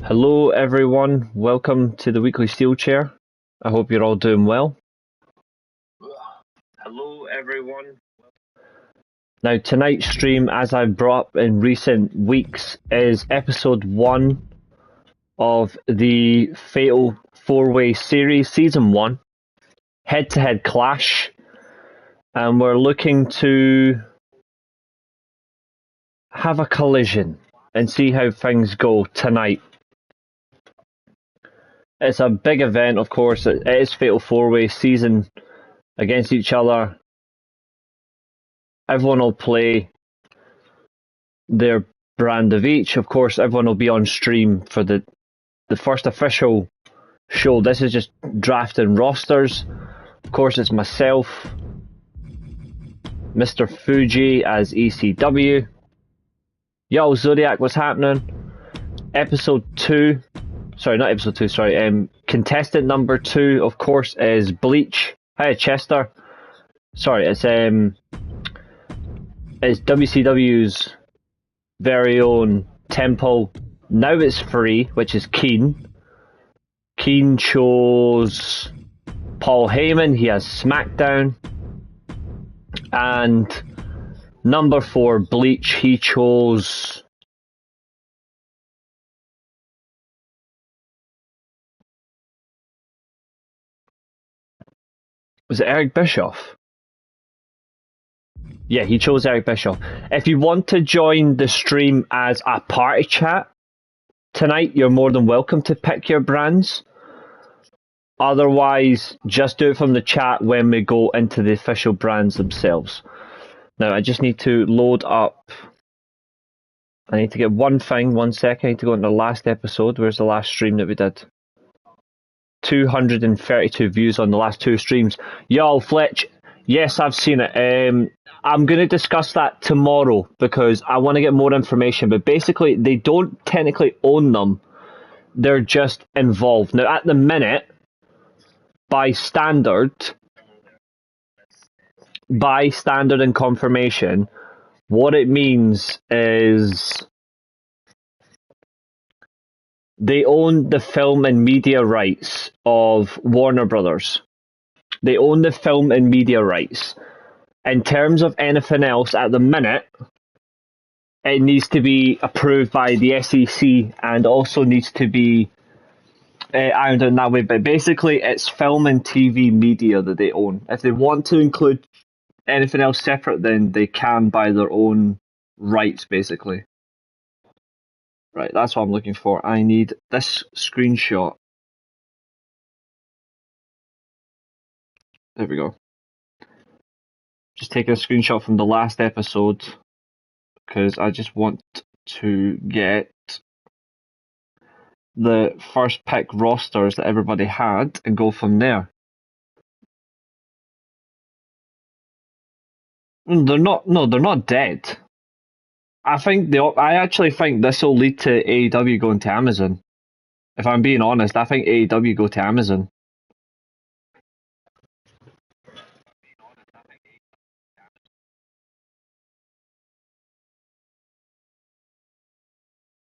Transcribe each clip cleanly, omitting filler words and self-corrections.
Hello everyone, welcome to the Weekly Steelchair. I hope you're all doing well. Hello everyone. Now tonight's stream, as I've brought up in recent weeks, is episode 1 of the Fatal 4-Way series, season 1, head-to-head clash, and we're looking to have a collision and see how things go tonight. It's a big event, of course. It is Fatal 4-Way season against each other. Everyone will play their brand of each. Of course, everyone will be on stream for the first official show. This is just drafting rosters. Of course, it's myself, Mr. Fuji as ECW. Yo, Zodiac, what's happening? Contestant number 2, of course, is Bleach. Hi, Chester. Sorry, it's WCW's very own temple. Now it's free, which is Keane. Keane chose Paul Heyman. He has Smackdown. And number 4, Bleach, he chose... Was it Eric Bischoff? Yeah, he chose Eric Bischoff. If you want to join the stream as a party chat tonight, you're more than welcome to pick your brands. Otherwise, just do it from the chat when we go into the official brands themselves. Now, I just need to load up. I need to get one thing, 1 second. I need to go into the last episode. Where's the last stream that we did? 232 views on the last 2 streams. Yo, Fletch, yes, I've seen it. I'm going to discuss that tomorrow because I want to get more information. But basically, they don't technically own them. They're just involved. Now, at the minute, by standard and confirmation, what it means is they own the film and media rights of Warner Brothers. They own the film and media rights. In terms of anything else, at the minute, it needs to be approved by the SEC and also needs to be ironed out in that way. But basically, it's film and TV media that they own. If they want to include anything else separate, then they can by their own rights, basically. Right, that's what I'm looking for. I need this screenshot. There we go. Just taking a screenshot from the last episode because I just want to get the first pick rosters that everybody had and go from there. They're not dead. I actually think this will lead to AEW going to Amazon. If I'm being honest, I think AEW go to Amazon.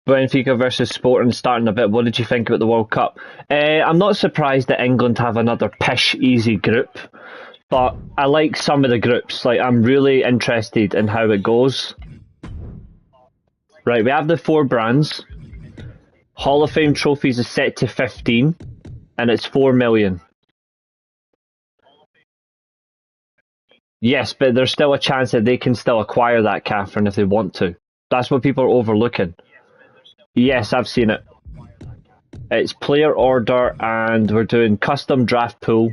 Benfica versus Sporting starting a bit. What did you think about the World Cup? I'm not surprised that England have another pish easy group, but I like some of the groups. Like, I'm really interested in how it goes. Right, we have the 4 brands. Hall of Fame trophies is set to 15, and it's 4 million. Yes, but there's still a chance that they can still acquire that, Catherine, if they want to. That's what people are overlooking. Yes, I've seen it. It's player order, and we're doing custom draft pool.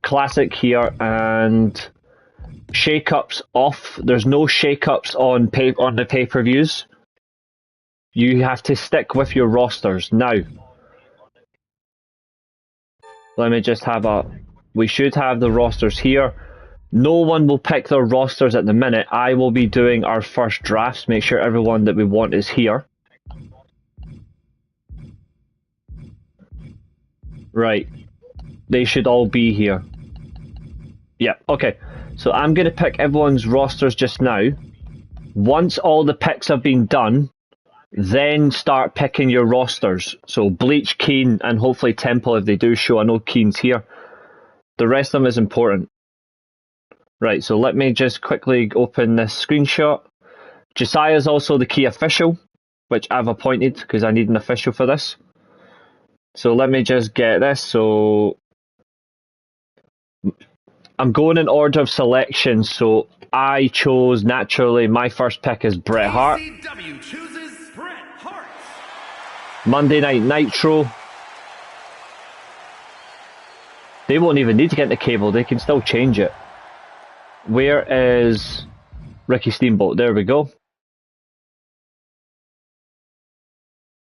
Classic here, and shake-ups off. There's no shake-ups on the pay-per-views. You have to stick with your rosters. Now, let me just we should have the rosters here. No one will pick their rosters at the minute. I will be doing our first drafts. Make sure everyone that we want is here. Right. They should all be here. Yeah, okay. So I'm going to pick everyone's rosters just now. Once all the picks have been done, then start picking your rosters. So Bleach, Keane, and hopefully Temple if they do show. I know Keane's here. The rest of them is important. Right, so let me just quickly open this screenshot. Josiah is also the key official, which I've appointed because I need an official for this. So let me just get this. So I'm going in order of selection. So I chose, naturally, my first pick is Bret Hart. ECW chooses Bret Hart. Monday Night Nitro. They won't even need to get the cable. They can still change it. Where is Ricky Steamboat? There we go.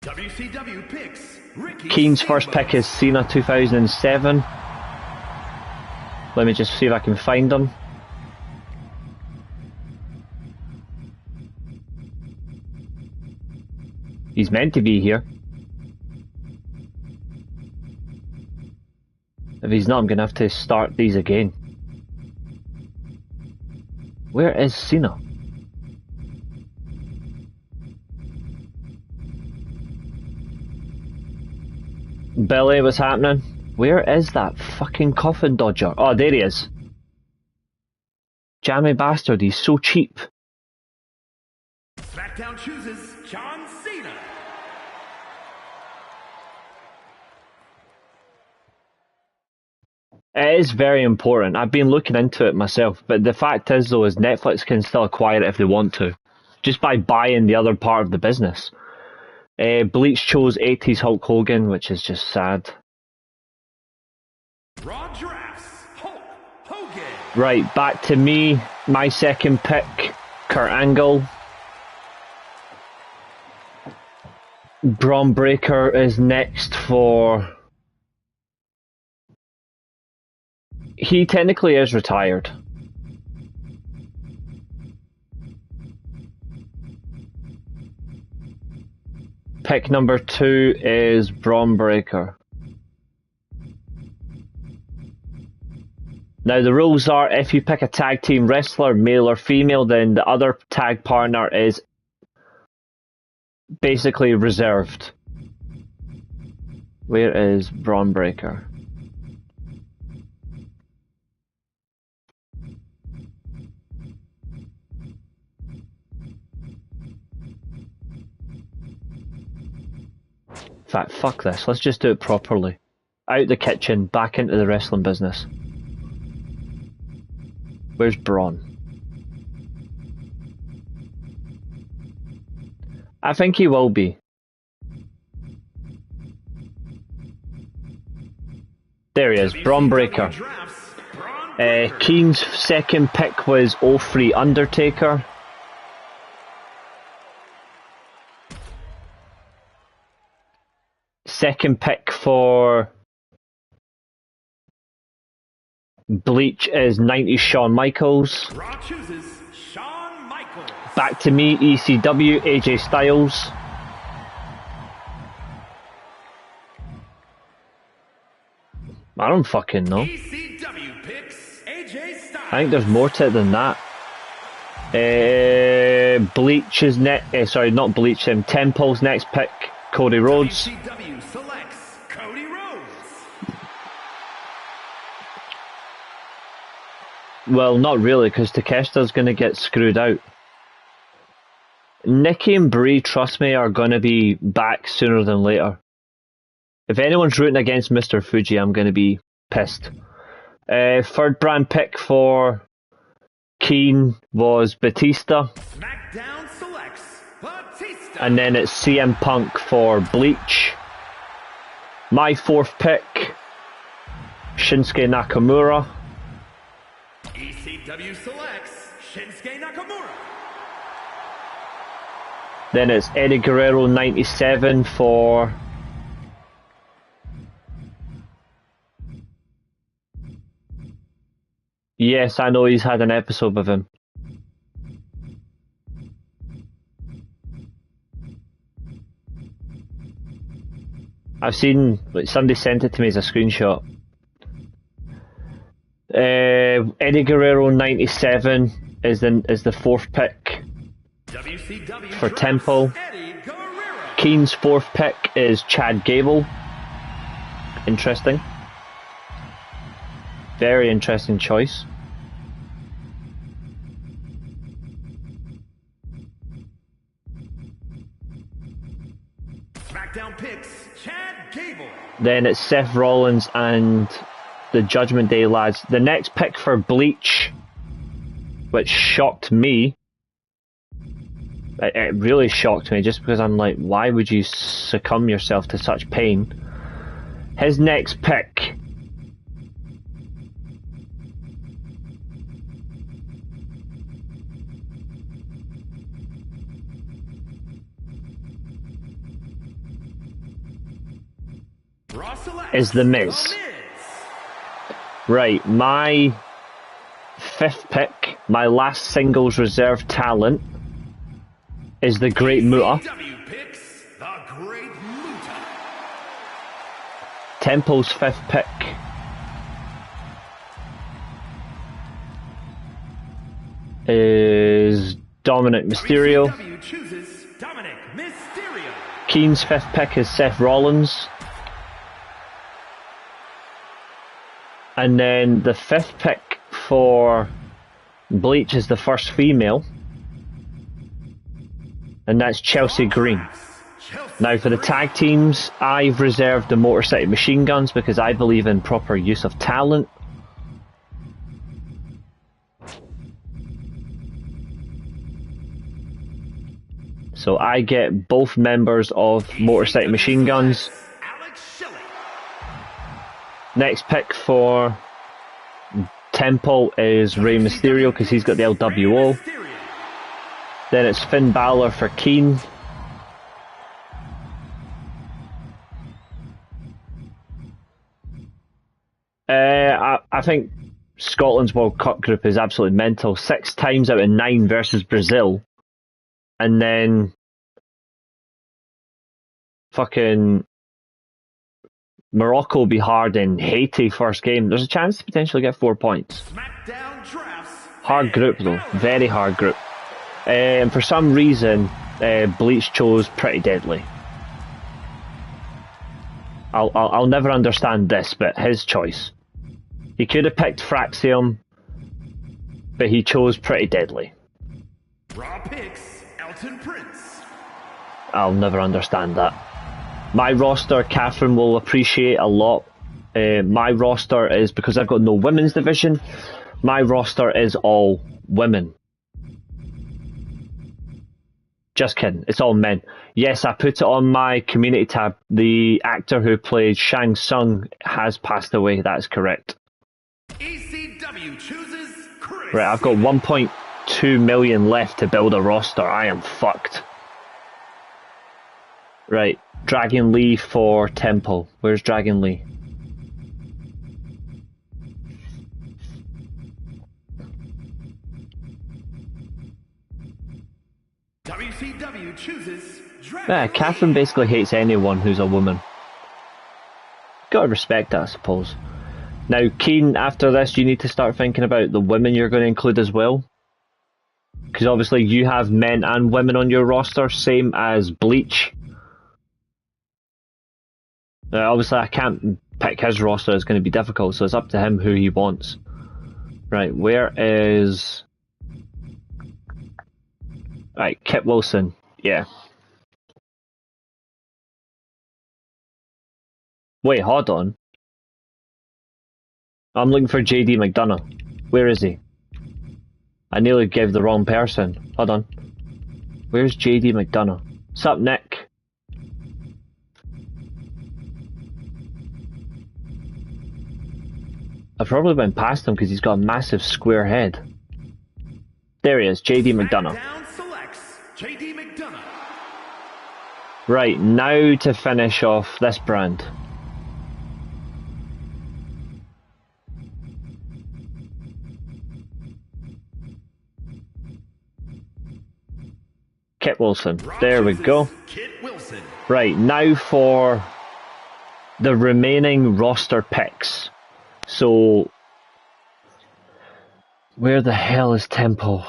WCW picks Ricky Keane's Steamboat. first pick is Cena 2007. Let me just see if I can find him. He's meant to be here. If he's not, I'm going to have to start these again. Where is Cena? Billy, what's happening? Where is that fucking coffin dodger? Oh, there he is. Jammy bastard, he's so cheap. Smackdown chooses John Cena. It is very important. I've been looking into it myself, but the fact is though is Netflix can still acquire it if they want to, just by buying the other part of the business. Bleach chose 80s Hulk Hogan, which is just sad. Raw drafts Hulk Hogan. Right, back to me. My second pick, Kurt Angle. Braun Breaker is next for... He technically is retired. Pick number 2 is Braun Breaker. Now the rules are if you pick a tag team wrestler, male or female, then the other tag partner is basically reserved. Where is Braun Breaker? In fact, fuck this. Let's just do it properly. Out the kitchen, back into the wrestling business. Where's Braun? I think he will be. There he is, Braun Breaker. Keane's second pick was 03 Undertaker. Second pick for Bleach is 90 Shawn Michaels. Raw chooses Shawn Michaels. Back to me, ECW, AJ Styles. I don't fucking know. ECW picks AJ Styles. I think there's more to it than that. Bleach is next. Sorry, not Bleach. Temple's next pick, Cody Rhodes. ECW selects Cody Rhodes. Well, not really, because Takeshita's going to get screwed out. Nikki and Brie, trust me, are going to be back sooner than later. If anyone's rooting against Mr. Fuji, I'm going to be pissed. Third brand pick for Keane was Batista. Smackdown selects Batista. And then it's CM Punk for Bleach. My fourth pick, Shinsuke Nakamura. ECW selects Shinsuke Nakamura. Then it's Eddie Guerrero 97 for... Yes, I know he's had an episode with him. I've seen, like, somebody sent it to me as a screenshot. Eddie Guerrero 97 is the fourth pick WCW for drafts Temple. Eddie Guerrero. Keane's fourth pick is Chad Gable. Interesting. Very interesting choice. Smackdown picks Chad Gable. Then it's Seth Rollins and the Judgment Day lads. The next pick for Bleach, which shocked me. It really shocked me, just because I'm like, why would you succumb yourself to such pain? His next pick is The Miz. Right, my fifth pick, my last singles reserve talent, is the Great Muta. Picks the Great Muta. Temple's fifth pick is Dominic Mysterio. WCW chooses Dominic Mysterio. Keane's fifth pick is Seth Rollins. And then the fifth pick for Bleach is the first female. And that's Chelsea Green. Now for the tag teams, I've reserved the Motor City Machine Guns because I believe in proper use of talent. So I get both members of Motor City Machine Guns. Next pick for Temple is Rey Mysterio because he's got the LWO. Then it's Finn Balor for Keane. I think Scotland's World Cup group is absolutely mental. 6 times out of 9 versus Brazil. And then fucking Morocco will be hard in Haiti first game. There's a chance to potentially get 4 points. Hard group though, very hard group. And for some reason, Bleach chose Pretty Deadly. I'll never understand this, but his choice. He could have picked Fraxium, but he chose Pretty Deadly. Raw picks Elton Prince. I'll never understand that. My roster, Catherine will appreciate a lot. My roster is, because I've got no women's division, my roster is all women. Just kidding, it's all men. Yes, I put it on my community tab. The actor who played Shang Tsung has passed away, that is correct. ECW chooses Chris. Right, I've got 1.2 million left to build a roster. I am fucked. Right, Dragon Lee for Temple. Where's Dragon Lee? WCW chooses Dragon Yeah, Catherine basically hates anyone who's a woman. Gotta respect that, I suppose. Now, Keane, after this, you need to start thinking about the women you're going to include as well. Because obviously you have men and women on your roster, same as Bleach. Obviously I can't pick his roster, it's going to be difficult, so it's up to him who he wants. Right, where is... Right, Kip Wilson, yeah. Wait, hold on. I'm looking for JD McDonough. Where is he? I nearly gave the wrong person. Hold on. Where's JD McDonough? Sup, Nick? I probably went past him because he's got a massive square head. There he is, JD McDonough. JD McDonough. Right, now to finish off this brand. Kit Wilson. There we go. Kit Wilson. Right, now for the remaining roster picks. So, Where the hell is Temple?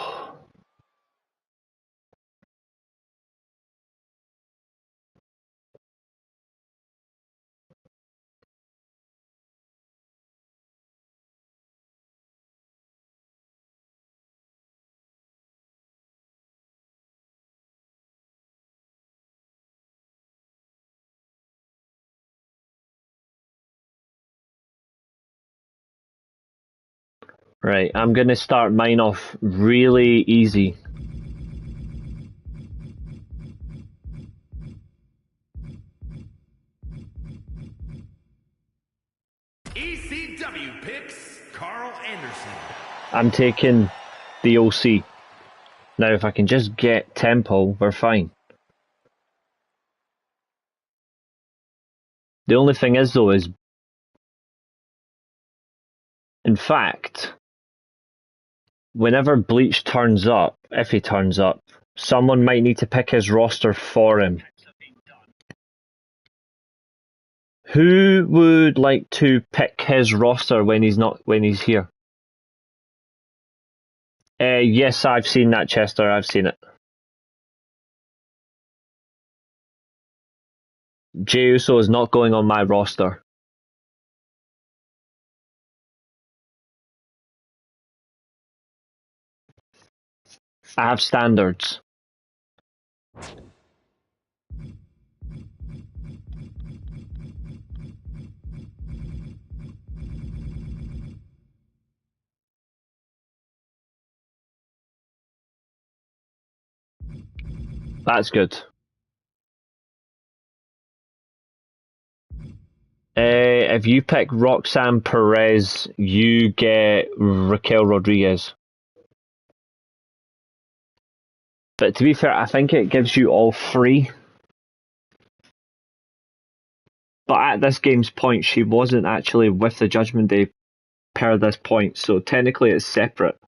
Right, I'm gonna start mine off really easy. ECW picks Carl Anderson. I'm taking the OC. Now, if I can just get Temple, we're fine. The only thing is, though, is... In fact, whenever Bleach turns up, if he turns up, someone might need to pick his roster for him. Who would like to pick his roster when he's here? Yes, I've seen that, Chester. I've seen it. Jey Uso is not going on my roster. I have standards. That's good. If you pick Roxanne Perez, you get Raquel Rodriguez. But to be fair, I think it gives you all three. But at this game's point, she wasn't actually with the Judgment Day per this point, so technically it's separate.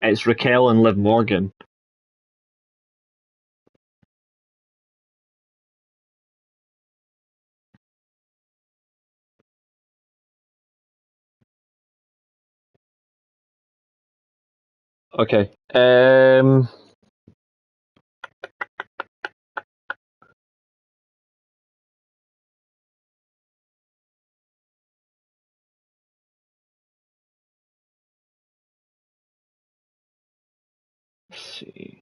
It's Raquel and Liv Morgan. Okay. Let's see.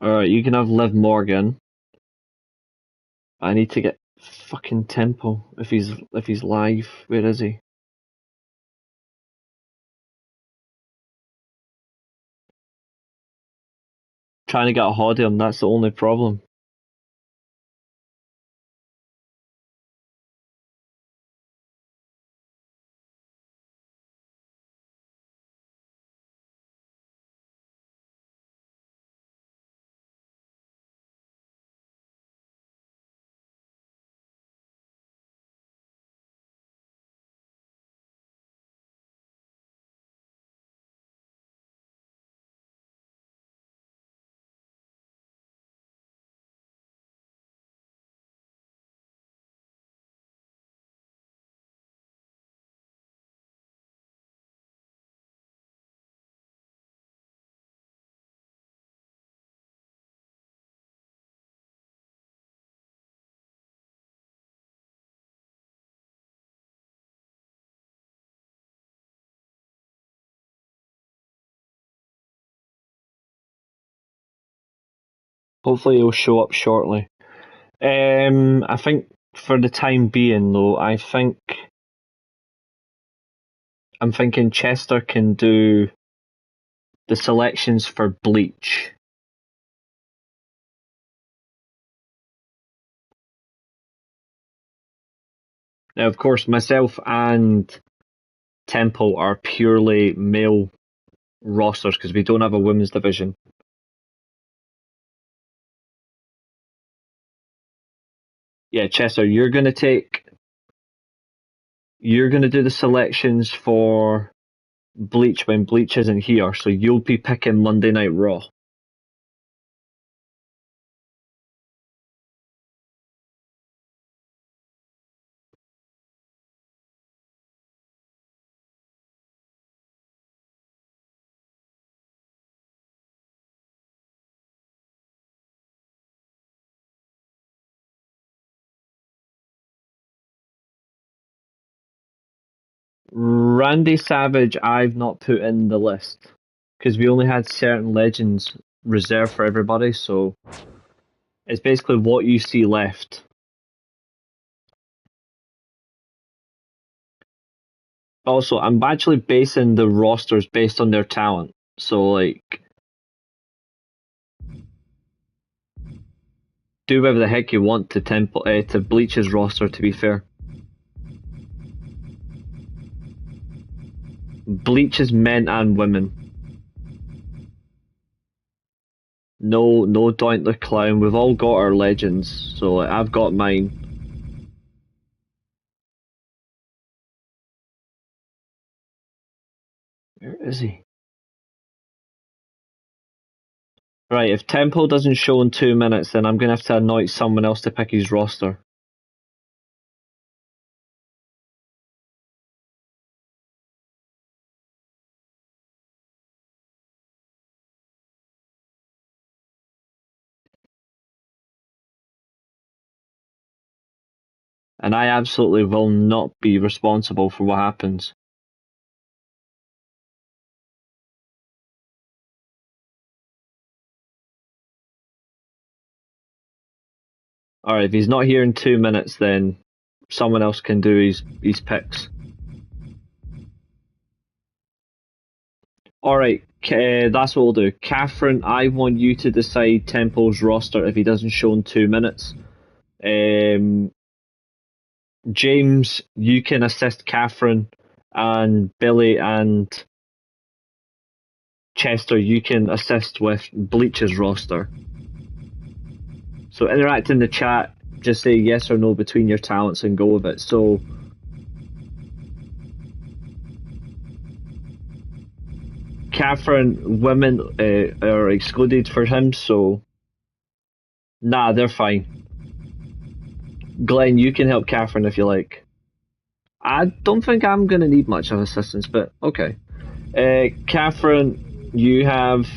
Alright, you can have Liv Morgan. I need to get fucking Temple if he's live. Where is he? Trying to get a hold of him, that's the only problem. Hopefully he'll show up shortly. I think for the time being, though, I'm thinking Chester can do the selections for Bleach. Now, of course, myself and Temple are purely male rosters because we don't have a women's division. Yeah, Chester, you're gonna do the selections for Bleach when Bleach isn't here, so you'll be picking Monday Night Raw. Randy Savage, I've not put in the list because we only had certain legends reserved for everybody, so it's basically what you see left. Also, I'm actually basing the rosters based on their talent, so like, do whatever the heck you want to to Bleach's roster. To be fair, Bleach is men and women. No, Doink the Clown. We've all got our legends, so like, I've got mine. Where is he? Right, if Temple doesn't show in 2 minutes, then I'm gonna have to anoint someone else to pick his roster. And I absolutely will not be responsible for what happens. Alright, if he's not here in 2 minutes, then someone else can do his picks. Alright, that's what we'll do. Catherine, I want you to decide Temple's roster if he doesn't show in 2 minutes. James, you can assist Catherine, and Billy and Chester, you can assist with Bleach's roster. So interact in the chat, just say yes or no between your talents and go with it. So Catherine, women are excluded for him, so nah, they're fine. Glenn, you can help Catherine if you like. I don't think I'm going to need much of assistance, but okay. Catherine, you have...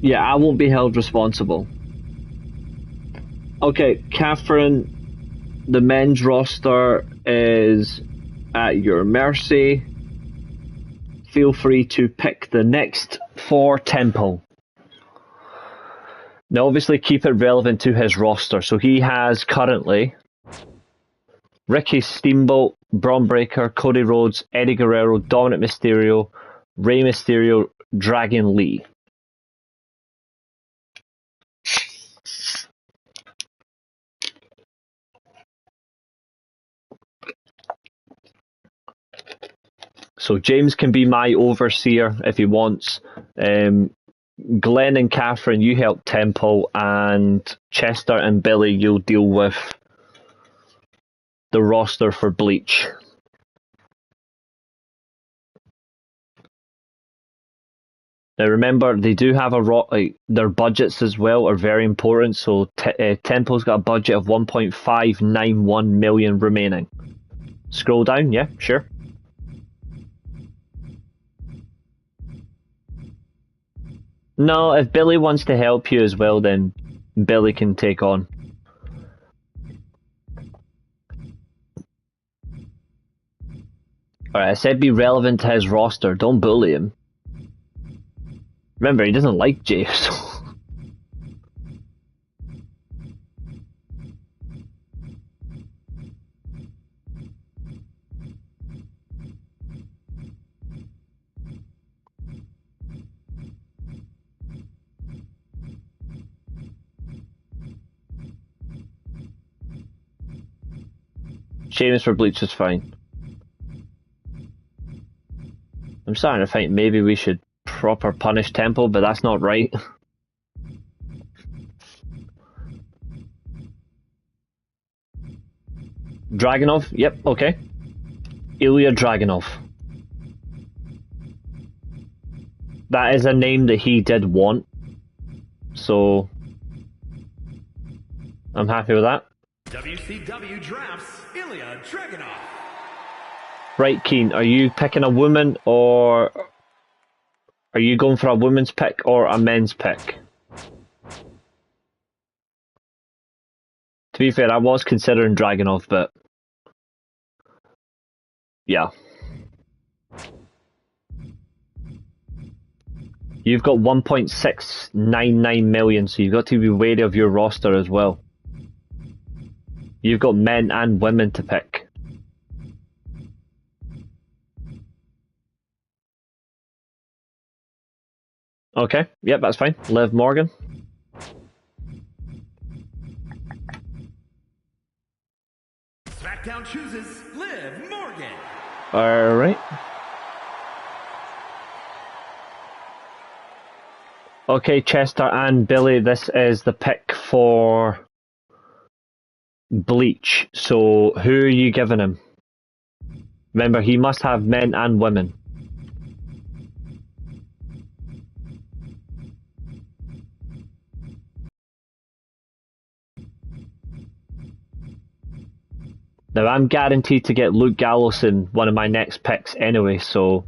Yeah, I won't be held responsible. Okay, Catherine, the men's roster is at your mercy. Feel free to pick the next for Temple. Now, obviously, keep it relevant to his roster. So he has currently Ricky Steamboat, Braun Breaker, Cody Rhodes, Eddie Guerrero, Dominic Mysterio, Rey Mysterio, Dragon Lee. So James can be my overseer if he wants. Glenn and Catherine, you help Temple, and Chester and Billy, you'll deal with the roster for Bleach. Now remember, they do have their budgets as well are very important. So Temple's got a budget of 1.591 million remaining. Scroll down, yeah, sure. No, if Billy wants to help you as well, then Billy can take on. Alright, I said be relevant to his roster, don't bully him. Remember, he doesn't like James. James for Bleach is fine. I'm starting to think maybe we should proper punish Temple, but that's not right. Dragunov, yep, okay. Ilya Dragunov. That is a name that he did want, so I'm happy with that. WCW drafts Ilya Dragunov. Right, Keane, are you picking a woman, or are you going for a women's pick or a men's pick? To be fair, I was considering Dragunov, but yeah. You've got 1.699 million, so you've got to be wary of your roster as well. You've got men and women to pick. Okay, yep, that's fine. Liv Morgan. Smackdown chooses Liv Morgan. Alright. Okay, Chester and Billy, this is the pick for Bleach. So, who are you giving him? Remember, he must have men and women. Now, I'm guaranteed to get Luke Gallows in one of my next picks anyway, so...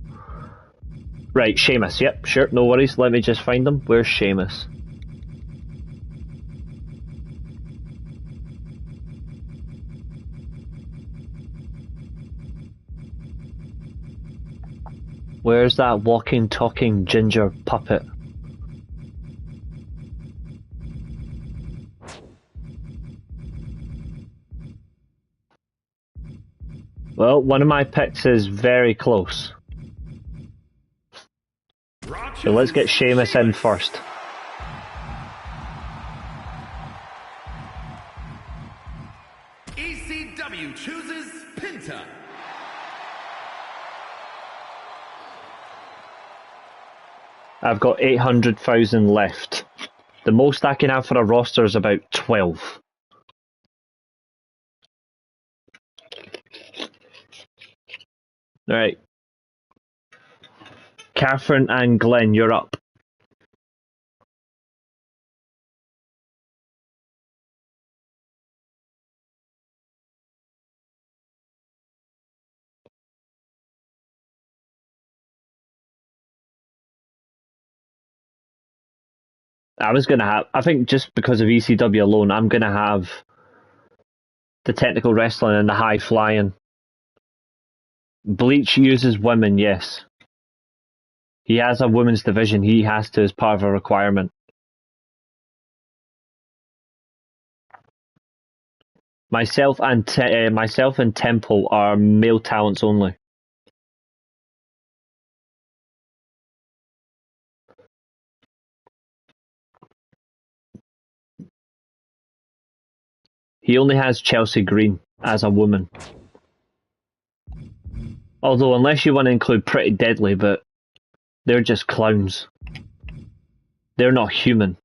Right, Sheamus, yep, sure, no worries. Let me just find him. Where's Sheamus? Where's that walking, talking ginger puppet? Well, one of my picks is very close. So let's get Sheamus in first. ECW chooses Penta. I've got 800,000 left. The most I can have for a roster is about 12. Alright. Catherine and Glenn, you're up. I think just because of ECW alone, I'm going to have the technical wrestling and the high flying. Bleach uses women, yes. He has a women's division, he has to as part of a requirement. Myself and Temple are male talents only. He only has Chelsea Green as a woman. Although, unless you want to include Pretty Deadly, but they're just clowns. They're not human.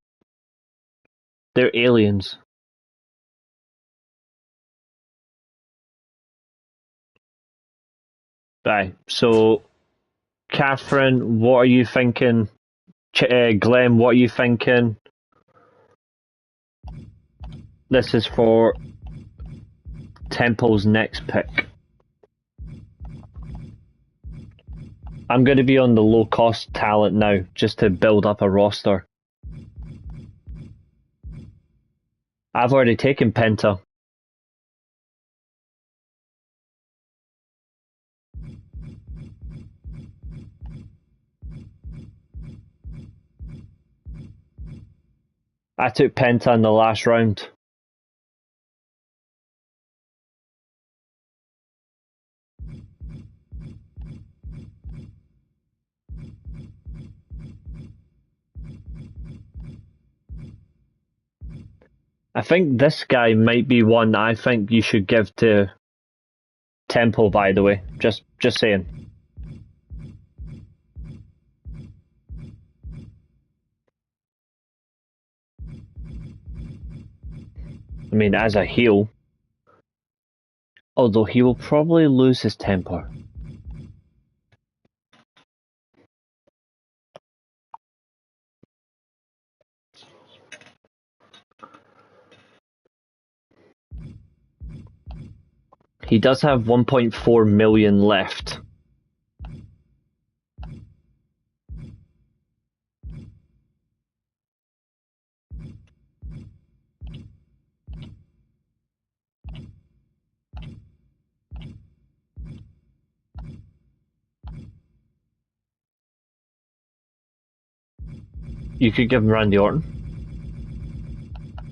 They're aliens. Right, so Catherine, what are you thinking? Glenn, what are you thinking? This is for Temple's next pick. I'm going to be on the low cost talent now, just to build up a roster. I've already taken Penta. I took Penta in the last round. I think this guy might be one that I think you should give to Temple, by the way. Just saying. I mean, as a heel, although he will probably lose his temper. He does have 1.4 million left. You could give him Randy Orton.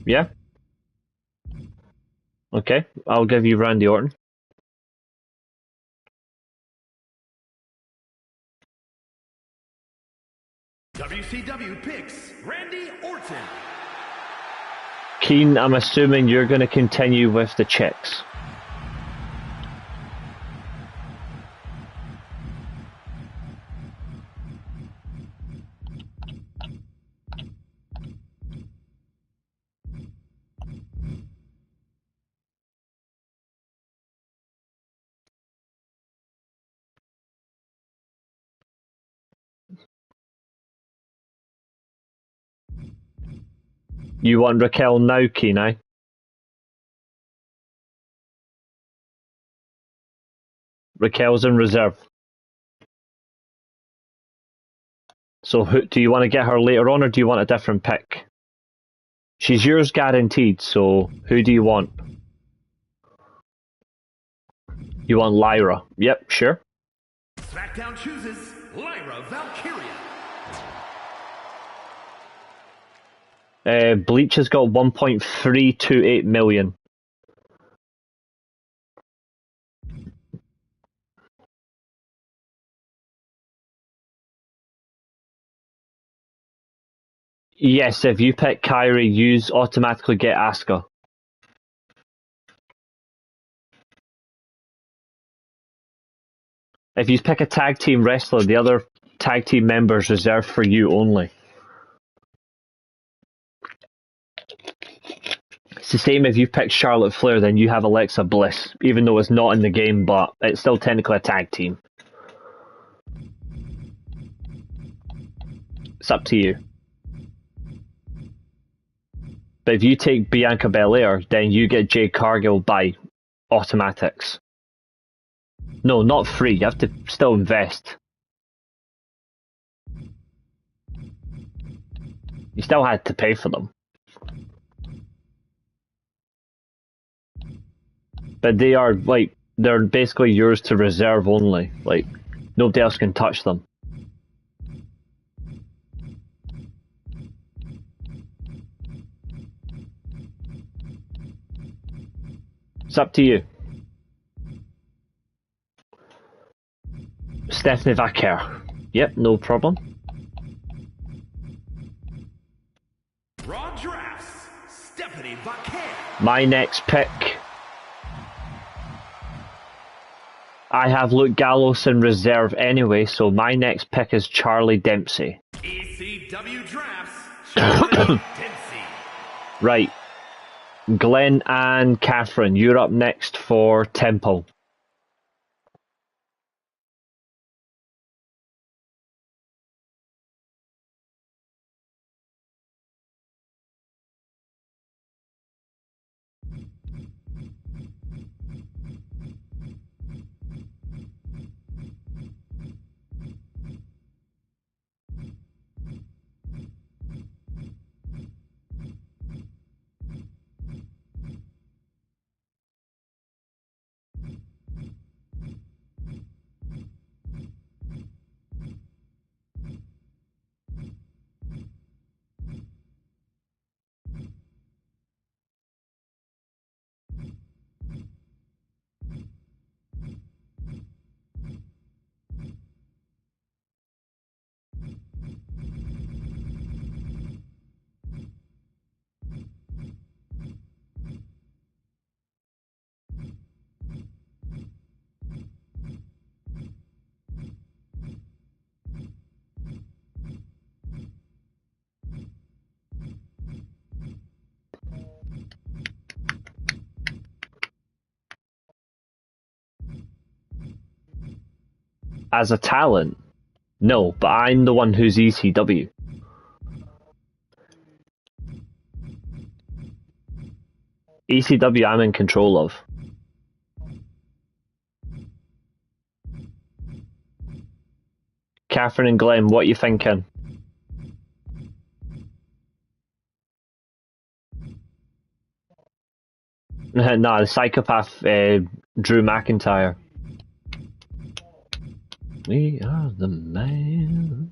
Yeah? Okay, I'll give you Randy Orton. WCW picks Randy Orton. Keane, I'm assuming you're going to continue with the chicks. You want Raquel now, Keane, eh? Raquel's in reserve. So do you want to get her later on, or do you want a different pick? She's yours guaranteed, so who do you want? You want Lyra? Yep, sure. Smackdown chooses Lyra Valkyria. Bleach has got 1.328 million. Yes, if you pick Kyrie, you automatically get Asuka. If you pick a tag team wrestler, the other tag team members reserved for you only. It's the same if you pick Charlotte Flair, then you have Alexa Bliss, even though it's not in the game, but it's still technically a tag team. It's up to you. But if you take Bianca Belair, then you get Jade Cargill by automatics. No, not free. You have to still invest. You still had to pay for them. But they are, like, they're basically yours to reserve only. Like, nobody else can touch them. It's up to you. Stephanie Vaquer. Yep, no problem. Raw drafts Stephanie Vaquer. My next pick. I have Luke Gallows in reserve anyway, so my next pick is Charlie Dempsey. ECW drafts Charlie Dempsey. Right. Glenn and Catherine, you're up next for Temple. As a talent? No, but I'm the one who's ECW. ECW I'm in control of. Catherine and Glenn, what are you thinking? Nah, the psychopath Drew McIntyre. We are the man.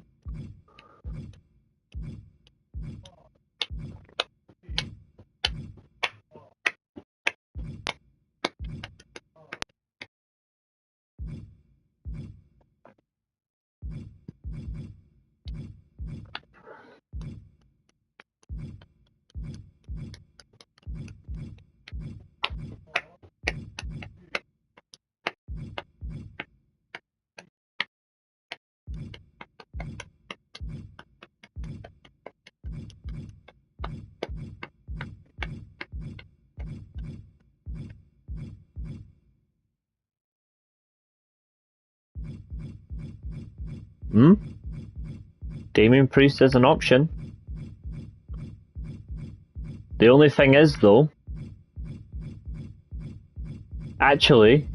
Damian Priest is an option. The only thing is, though, actually,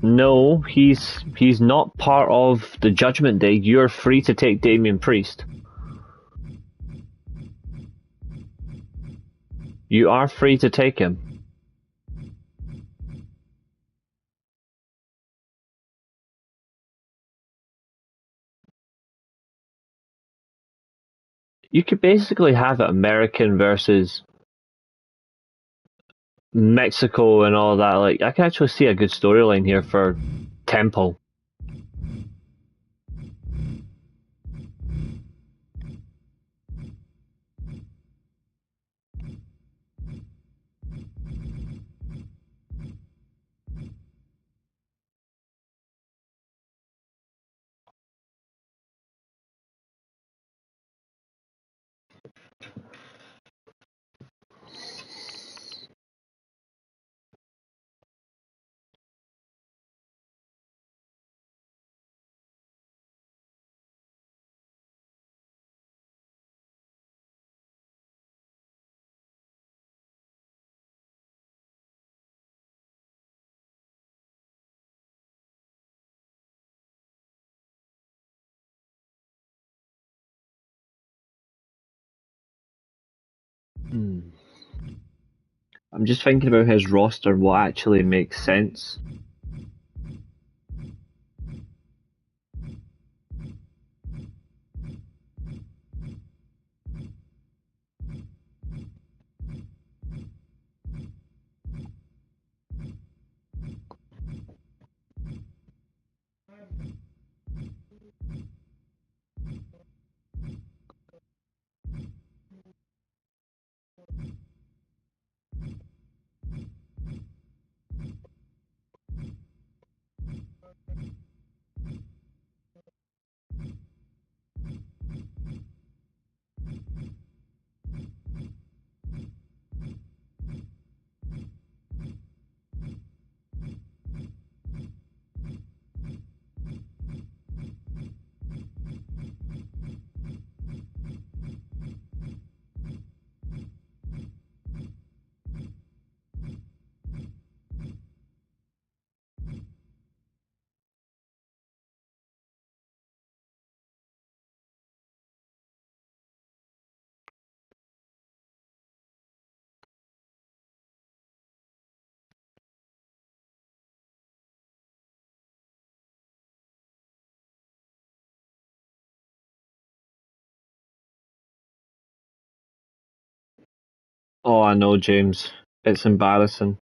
no, he's not part of the Judgment Day. You're free to take Damian Priest. You are free to take him. You could basically have it American versus Mexico and all that. Like, I can actually see a good storyline here for Temple. I'm just thinking about his roster, what actually makes sense. Oh, I know, James. It's embarrassing.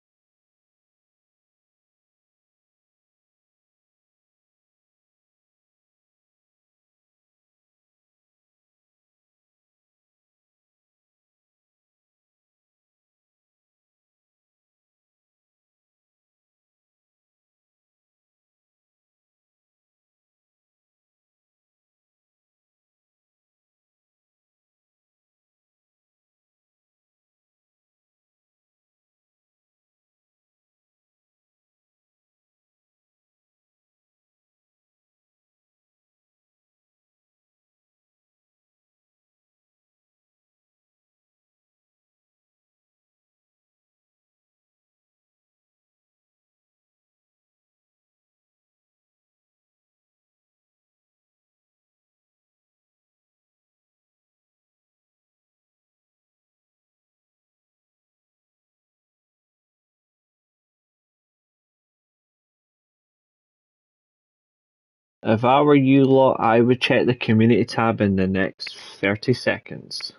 If I were you lot, I would check the community tab in the next 30 seconds.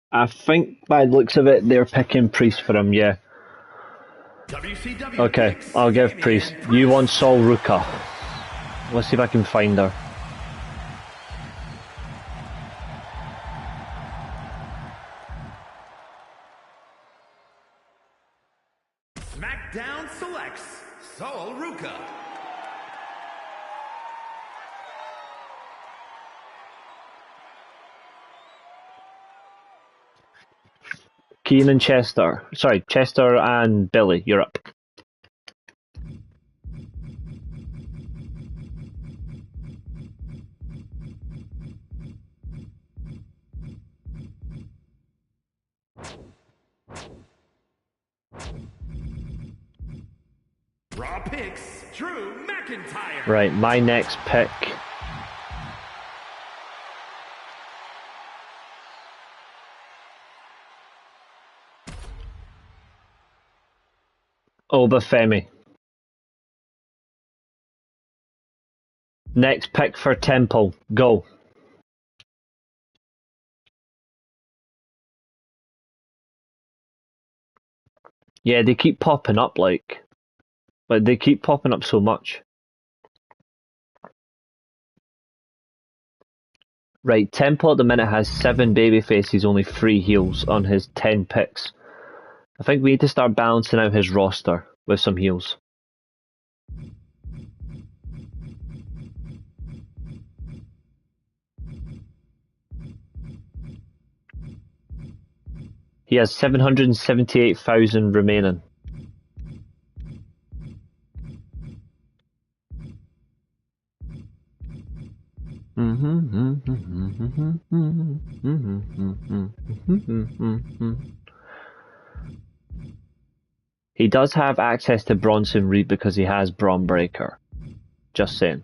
I think by the looks of it, they're picking Priest for him, yeah. WCW Okay, I'll give Priest. You want Sol Ruka. Let's see if I can find her. Smackdown selects Sol Ruka. Keane and Chester. Sorry, Chester and Billy, you're up. Raw picks, Drew McIntyre. Right, my next pick. Obafemi. Next pick for Temple. Go. Yeah, they keep popping up but they keep popping up so much. Right, Temple at the minute has 7 baby faces, only 3 heels on his 10 picks. I think we need to start balancing out his roster with some heels. He has 778,000 remaining. He does have access to Bronson Reed because he has Braun Breaker. Just saying.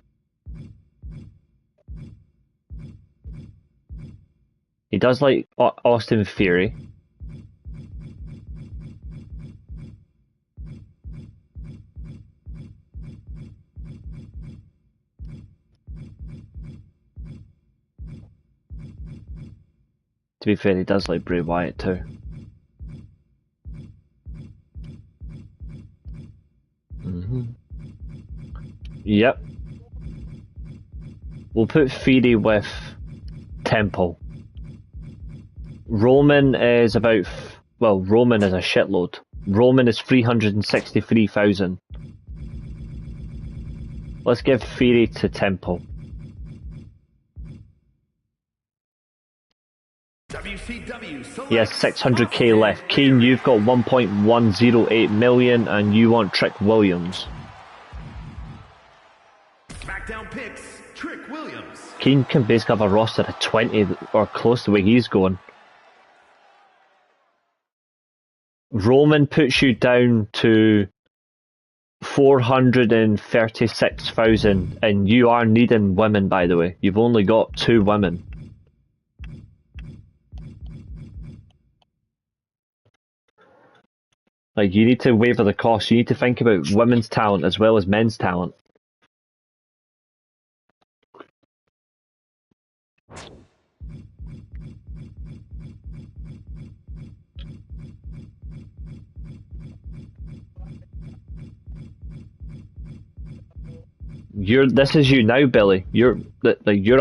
He does like Austin Theory. To be fair, he does like Bray Wyatt too. Yep. We'll put Theory with Temple. Roman is about... well, Roman is a shitload. Roman is 363,000. Let's give Theory to Temple. He has 600k left. Keane, you've got 1.108 million and you want Trick Williams. Smackdown picks, Trick Williams. Keane can basically have a roster of 20 or close to where he's going. Roman puts you down to 436,000 and you are needing women, by the way. You've only got 2 women. Like, you need to waver the cost. You need to think about women's talent as well as men's talent. This is you now, Billy. You're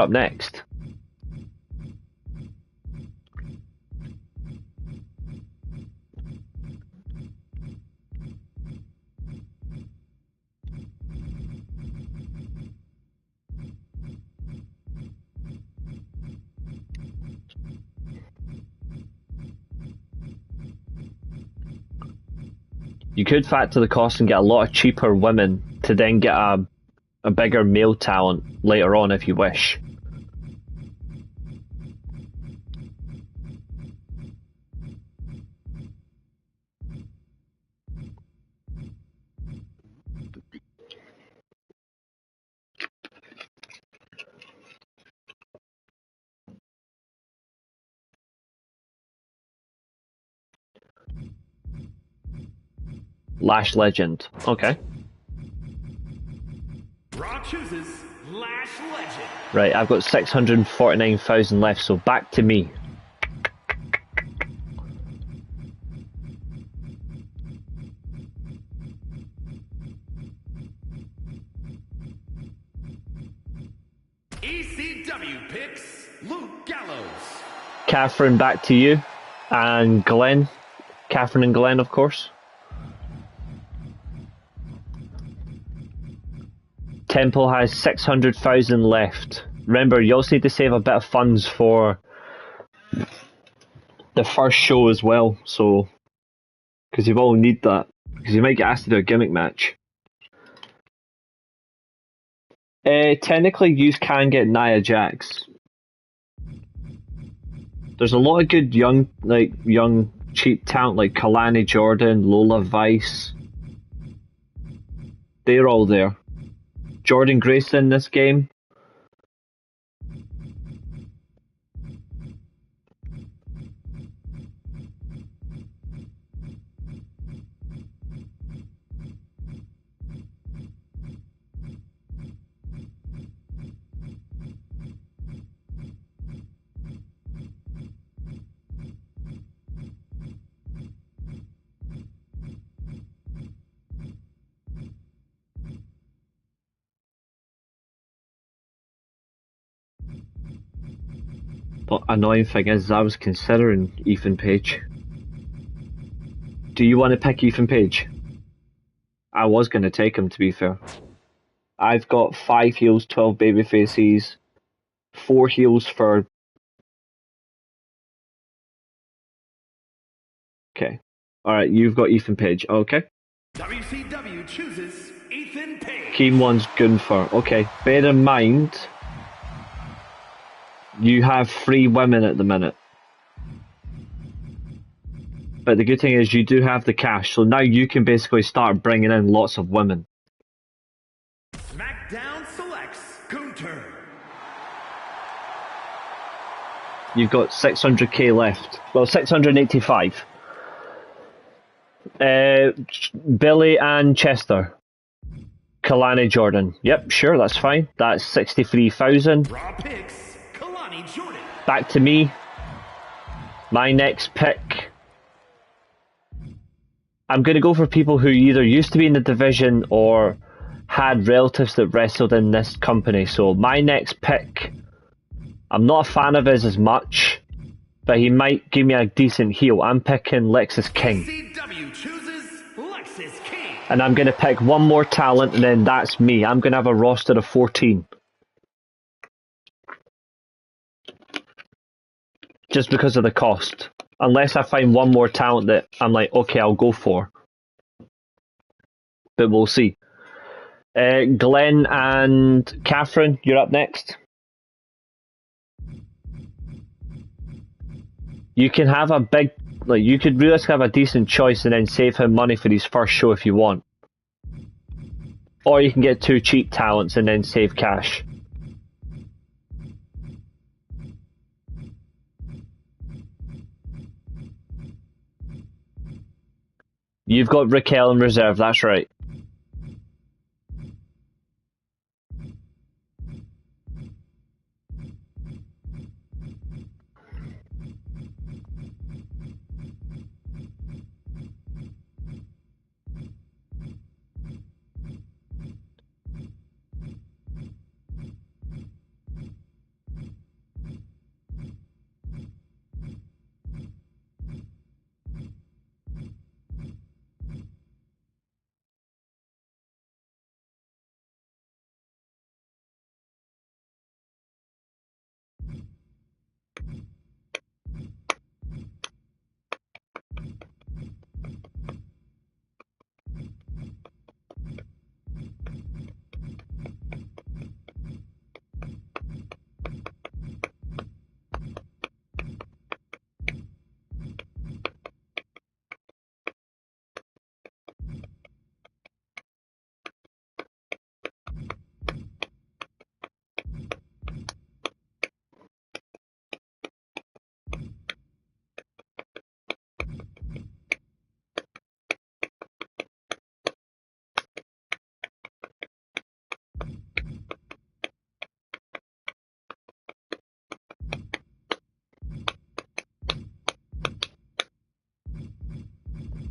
up next. You could factor the cost and get a lot of cheaper women to then get a bigger male talent later on if you wish. Lash Legend. Okay. Raw chooses Lash Legend. Right, I've got 649,000 left, so back to me. ECW picks Luke Gallows. Catherine, back to you. And Glenn. Catherine and Glenn, of course. Temple has 600,000 left. Remember, you also need to save a bit of funds for the first show as well, so because you will need that, because you might get asked to do a gimmick match. Technically, you can get Nia Jax. There's a lot of good young cheap talent like Kalani Jordan, Lola Vice. They're all there. Jordan Grace in this game. But annoying thing is, I was considering Ethan Page. Do you want to pick Ethan Page? I was going to take him, to be fair. I've got 5 heels, 12 baby faces, 4 heels for... Okay. Alright, you've got Ethan Page. Okay. WCW chooses Ethan Page. Keane wants Gunther. Okay. Bear in mind, you have 3 women at the minute. But the good thing is you do have the cash, so now you can basically start bringing in lots of women. Smackdown selects Gunther. You've got 600k left. Well, 685. Billy and Chester. Kalani Jordan. Yep, sure, that's fine. That's 63,000. Raw picks Kalani Jordan. Back to me. My next pick. I'm going to go for people who either used to be in the division or had relatives that wrestled in this company. So my next pick, I'm not a fan of his as much, but he might give me a decent heel. I'm picking Lexis King. ECW chooses Lexis King. And I'm going to pick one more talent, and then that's me. I'm going to have a roster of 14. Just because of the cost. Unless I find one more talent that I'm like, okay, I'll go for. But we'll see. Glenn and Catherine, you're up next. You can have a big, you could really have a decent choice and then save him money for his first show if you want. Or you can get 2 cheap talents and then save cash. You've got Raquel in reserve, that's right.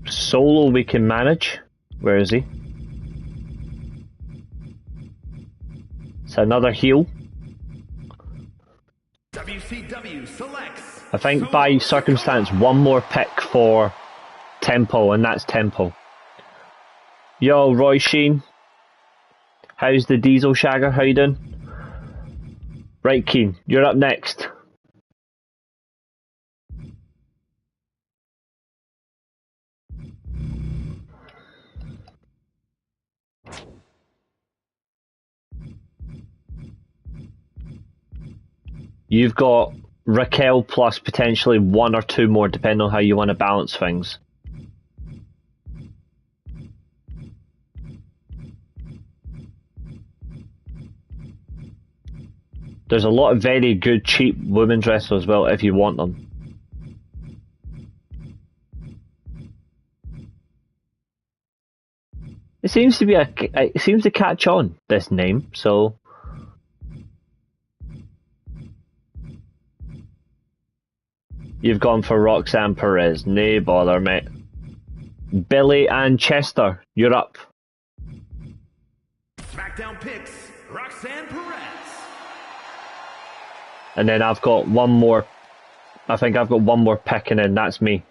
Solo we can manage. Where is he? It's another heel. WCW selects. I think by circumstance one more pick for Temple, and that's Temple. Yo, Roy Sheen. How's the Diesel Shagger? How you doing? Right, Keane, you're up next. You've got Raquel plus potentially one or two more, depending on how you want to balance things. There's a lot of very good cheap women's wrestlers as well if you want them. It seems to catch on, this name, so you've gone for Roxanne Perez, nay bother, mate. Billy and Chester, you're up. Smackdown picks Roxanne Perez. And then I've got one more. I think I've got one more picking in. That's me.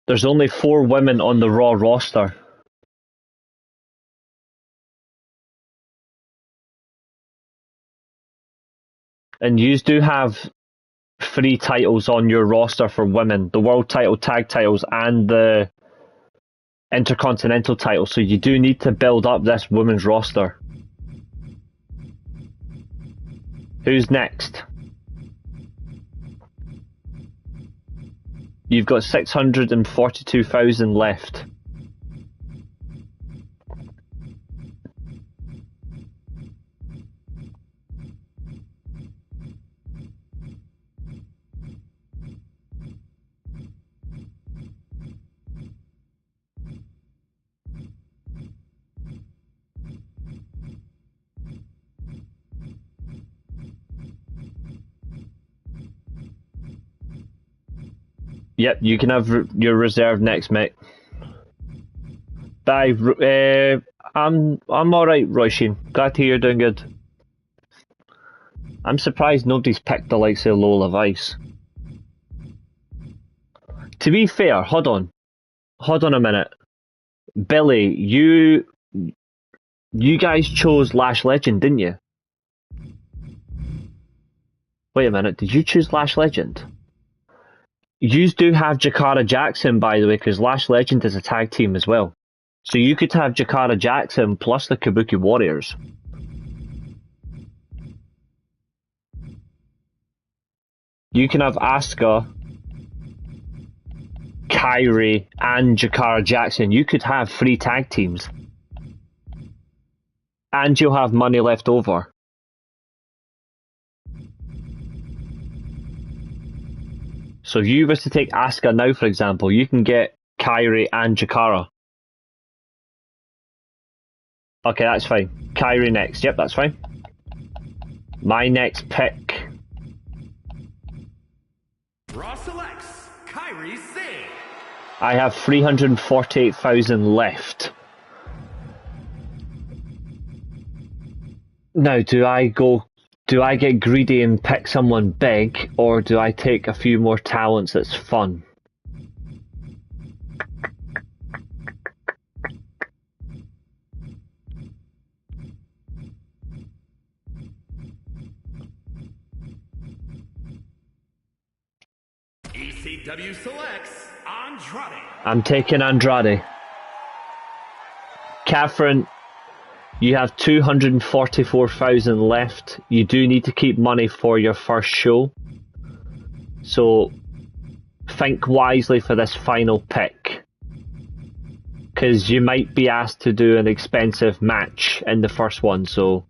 There's only 4 women on the Raw roster. And you do have 3 titles on your roster for women. The World title, Tag titles, and the Intercontinental title. So you do need to build up this women's roster. Who's next? You've got 642,000 left. Yep, you can have your reserve next, mate. Bye. I'm alright, Roisin. Glad to hear you're doing good. I'm surprised nobody's picked the likes of Lola Vice. To be fair, hold on a minute. Billy, you guys chose Lash Legend, didn't you? Wait a minute, did you choose Lash Legend? You do have Jakara Jackson, by the way, because Lash Legend is a tag team as well. So you could have Jakara Jackson plus the Kabuki Warriors. You can have Asuka, Kairi, and Jakara Jackson. You could have 3 tag teams. And you'll have money left over. So if you was to take Asuka now, for example, you can get Kairi and Jakara. Okay, that's fine. Kairi next. Yep, that's fine. My next pick. Raw selects Kairi Singh. I have 348,000 left. Now, do I get greedy and pick someone big, or do I take a few more talents that's fun? ECW selects Andrade. I'm taking Andrade. Catherine, you have 244,000 left. You do need to keep money for your first show. So think wisely for this final pick. Because you might be asked to do an expensive match in the first one, so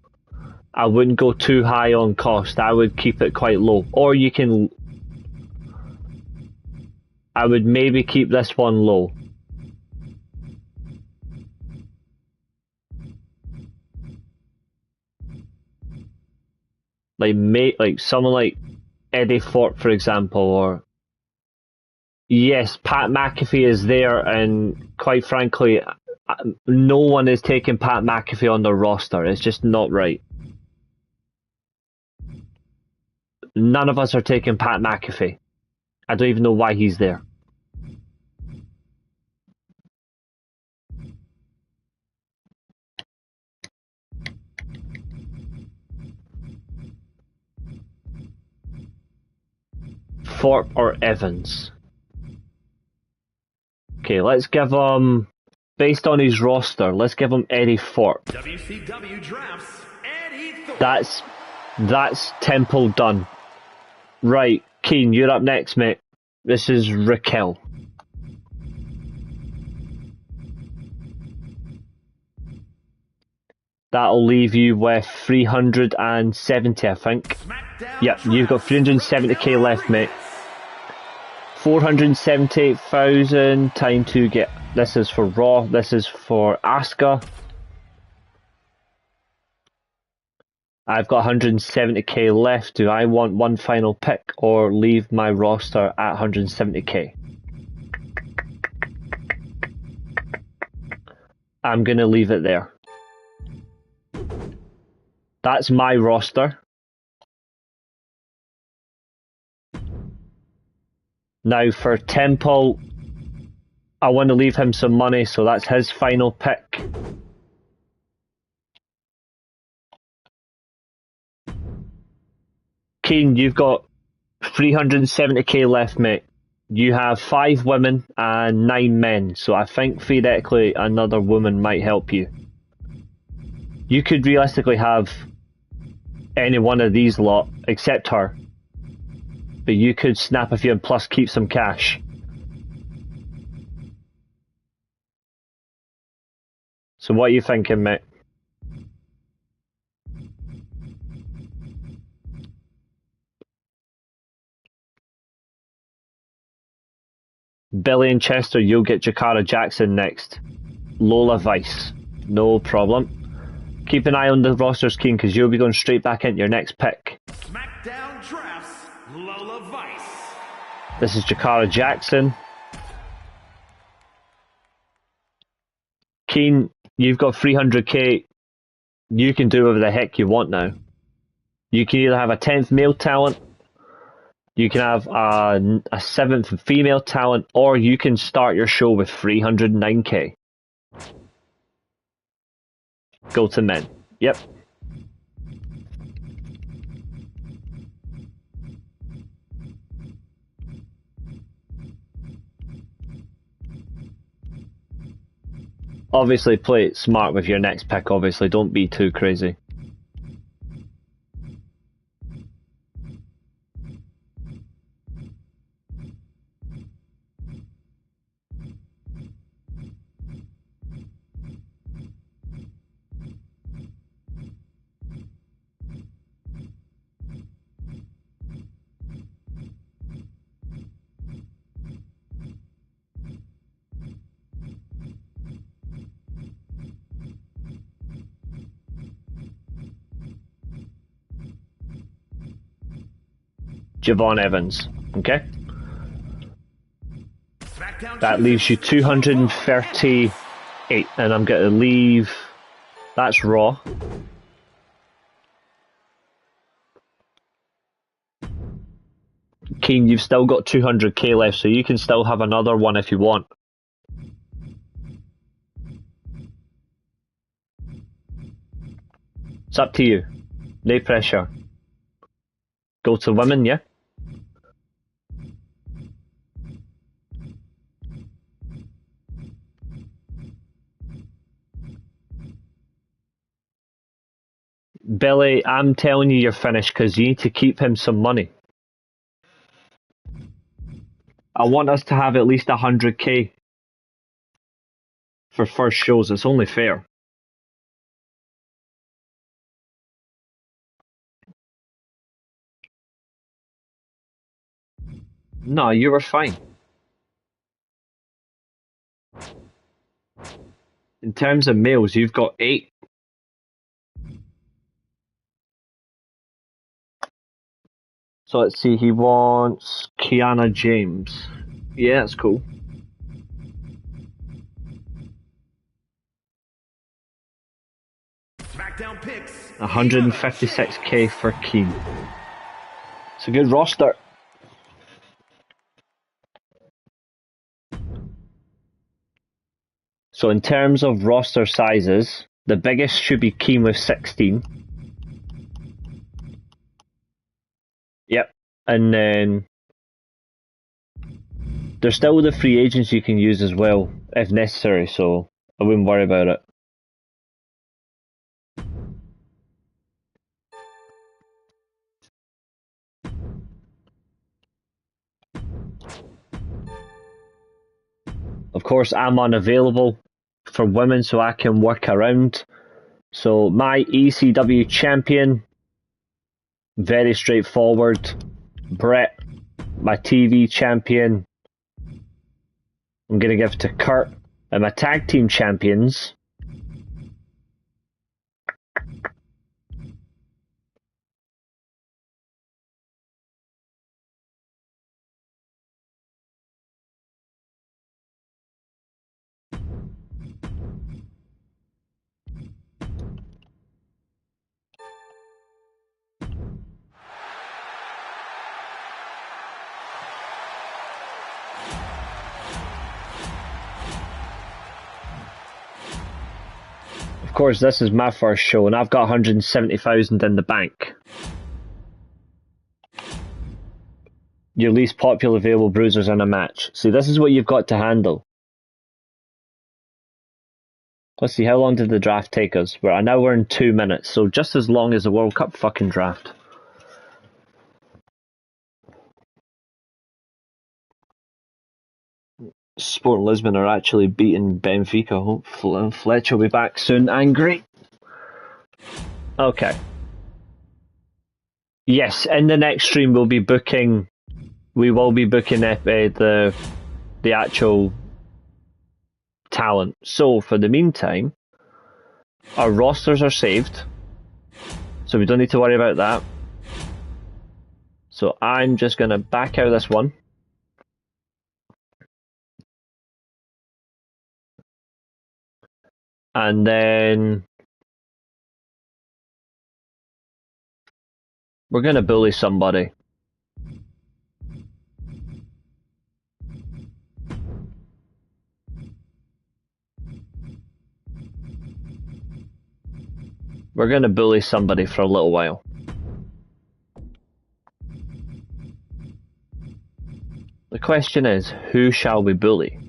I wouldn't go too high on cost. I would keep it quite low. Or you can... I would maybe keep this one low. Like someone like Eddie Fort, for example, or yes, Pat McAfee is there, and quite frankly, no one is taking Pat McAfee on their roster. It's just not right. None of us are taking Pat McAfee. I don't even know why he's there. Thorpe or Evans? Okay, let's give him, based on his roster, let's give him Eddie Thorpe. WCW drafts Eddie Thorpe. That's Temple done. Right, Keane, you're up next, mate. This is Raquel. That'll leave you with 370, I think. Yep, you've got 370k left, mate. 478,000, time to get... This is for Raw, this is for Asuka. I've got 170k left. Do I want one final pick or leave my roster at 170k? I'm going to leave it there. That's my roster. Now for Temple, I want to leave him some money, so that's his final pick. Keane, you've got 370k left, mate. You have 5 women and 9 men, so I think theoretically another woman might help you. You could realistically have any one of these lot, except her. But you could snap a few and plus keep some cash. So what are you thinking, mate? Billy and Chester, you'll get Jakara Jackson next. Lola Vice, no problem. Keep an eye on the rosters, Keane, because you'll be going straight back into your next pick. Smackdown drafts Lola Vice. This is Jakara Jackson. Keane, you've got 300k. You can do whatever the heck you want now. You can either have a 10th male talent, you can have a 7th female talent, or you can start your show with 309k. Go to men. Yep. Obviously play it smart with your next pick, obviously. Don't be too crazy. Javon Evans, okay? That leaves you 238, and I'm going to leave... That's Raw. Keane, you've still got 200k left, so you can still have another one if you want. It's up to you. No pressure. Go to women, yeah? Billy, I'm telling you you're finished because you need to keep him some money. I want us to have at least 100k for first shows. It's only fair. No, you were fine. In terms of males, you've got 8. So let's see, he wants Kiana James. Yeah, that's cool. Smackdown picks 156k for Keane. It's a good roster. So in terms of roster sizes, the biggest should be Keane with 16. Yep. And then There's still the free agents you can use as well, if necessary, so I wouldn't worry about it. Of course, I'm unavailable for women, so I can work around. So my ECW champion, very straightforward. Brett, my TV champion, I'm going to give to Kurt. And my tag team champions, of course, this is my first show, and I've got 170,000 in the bank. Your least popular available bruisers in a match. See, this is what you've got to handle. Let's see, how long did the draft take us? We're an hour and 2 minutes, so just as long as the World Cup fucking draft. Sport Lisbon are actually beating Benfica. Hopefully Fletch will be back soon. Angry. Okay. Yes, in the next stream we will be booking the actual talent. So for the meantime, our rosters are saved, so we don't need to worry about that. So I'm just gonna back out of this one. And then we're going to bully somebody. We're going to bully somebody for a little while. The question is, who shall we bully?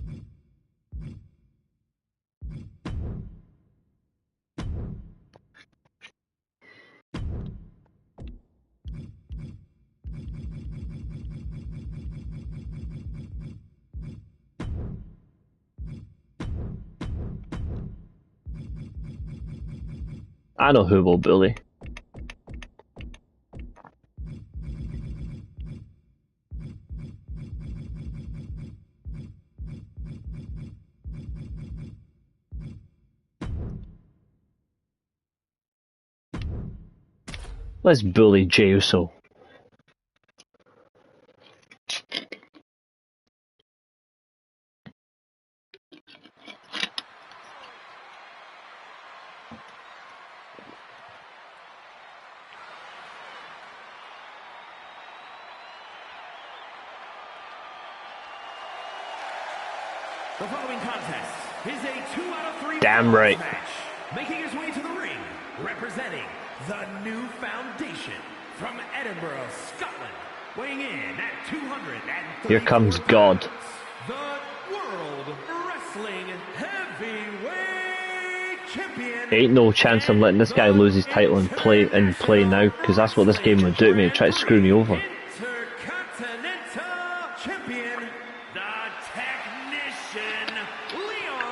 I know who will bully. Let's bully Jey Uso. The following contest is a 2 out of 3 Damn right. match. Making his way to the ring, representing the New Foundation from Edinburgh, Scotland, weighing in at 234 Here comes God. The World Wrestling Heavyweight Champion. Ain't no chance I'm letting this guy lose his title and play now, because that's what this game would do to me, try to screw me over.